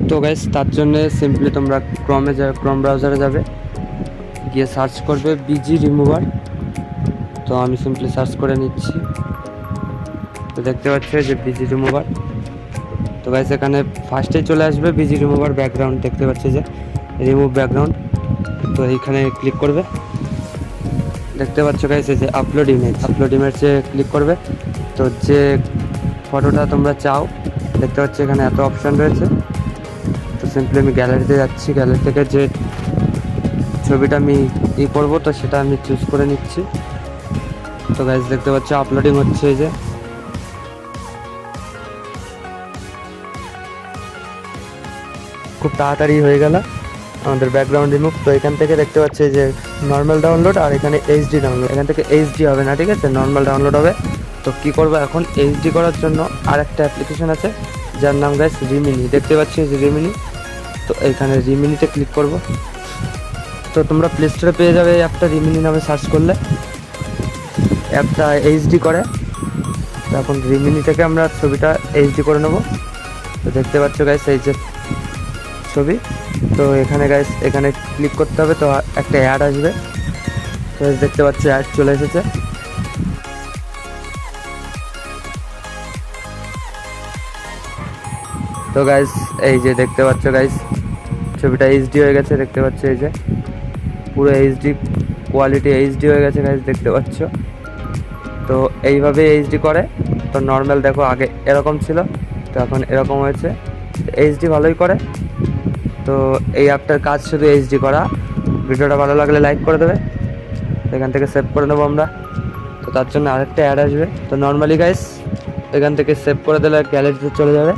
তো গাইস তার জন্য সিম্পলি তোমরা ক্রোম ব্রাউজারে যাবে, গিয়ে সার্চ করবে বিজি রিমুভার। তো আমি সিম্পলি সার্চ করে নিচ্ছি। তো দেখতে পাচ্ছ যে বিজি রিমুভার। তো গাইস এখানে ফার্স্টেই চলে আসবে বিজি রিমুভার ব্যাকগ্রাউন্ড, দেখতে পাচ্ছি যে রিমুভ ব্যাকগ্রাউন্ড। তো এইখানে ক্লিক করবে, দেখতে পাচ্ছ গাইস এই যে আপলোড ইমেজে ক্লিক করবে। তো যে ফটোটা তোমরা চাও, দেখতে পাচ্ছ এখানে এত অপশান রয়েছে। তো সিম্পলি আমি গ্যালারিতে যাচ্ছি, গ্যালারি থেকে যে ছবিটা আমি করব তো সেটা আমি চুজ করে নিচ্ছি। তো গাইস দেখতে পাচ্ছ আপলোডিং হচ্ছে, এই যে খুব তাড়াতাড়ি হয়ে গেল আমাদের ব্যাকগ্রাউন্ড রিমুভ। তো এখান থেকে দেখতে পাচ্ছি যে নর্মাল ডাউনলোড আর এখানে এইচডি ডাউনলোড। এখান থেকে এইচডি হবে না, ঠিক আছে, নর্মাল ডাউনলোড হবে। তো কি করব এখন, এইচডি করার জন্য আর একটা অ্যাপ্লিকেশন আছে যার নাম গাইস রিমিনি, দেখতে পাচ্ছি যে রিমিনি। তো এখানে রিমিনিতে ক্লিক করব। তো তোমরা প্লে স্টোরে পেয়ে যাবে এই অ্যাপটা, রিমিনি নামে সার্চ করলে অ্যাপটা এইচডি করে। তো এখন রিমিনি থেকে আমরা ছবিটা এইচডি করে নেব। তো দেখতে পাচ্ছ গাইস এই যে ছবি। তো এখানে গাইস এখানে ক্লিক করতে হবে, তো একটা অ্যাড আসবে। তো দেখতে পাচ্ছ অ্যাড চলে এসেছে। তো গাইস এই যে দেখতে পাচ্ছ গাইস ছবিটা এইচডি হয়ে গেছে, দেখতে পাচ্ছ এই যে পুরো এইচডি কোয়ালিটি এইচডি হয়ে গেছে গাইস, দেখতে পাচ্ছ। তো এইভাবে এইচডি করে। তো নর্মাল দেখো আগে এরকম ছিল, তো এখন এরকম হয়েছে। এইচডি ভালোই করে। তো এই অ্যাপটার কাজ শুধু এইচডি করা। ভিডিওটা ভালো লাগলে লাইক করে দেবে। এখান থেকে সেভ করে নেবো আমরা। তো তার জন্য আরেকটা অ্যাড আসবে। তো নর্মালি গাইস এখান থেকে সেভ করে দিলে গ্যালারিতে চলে যাবে।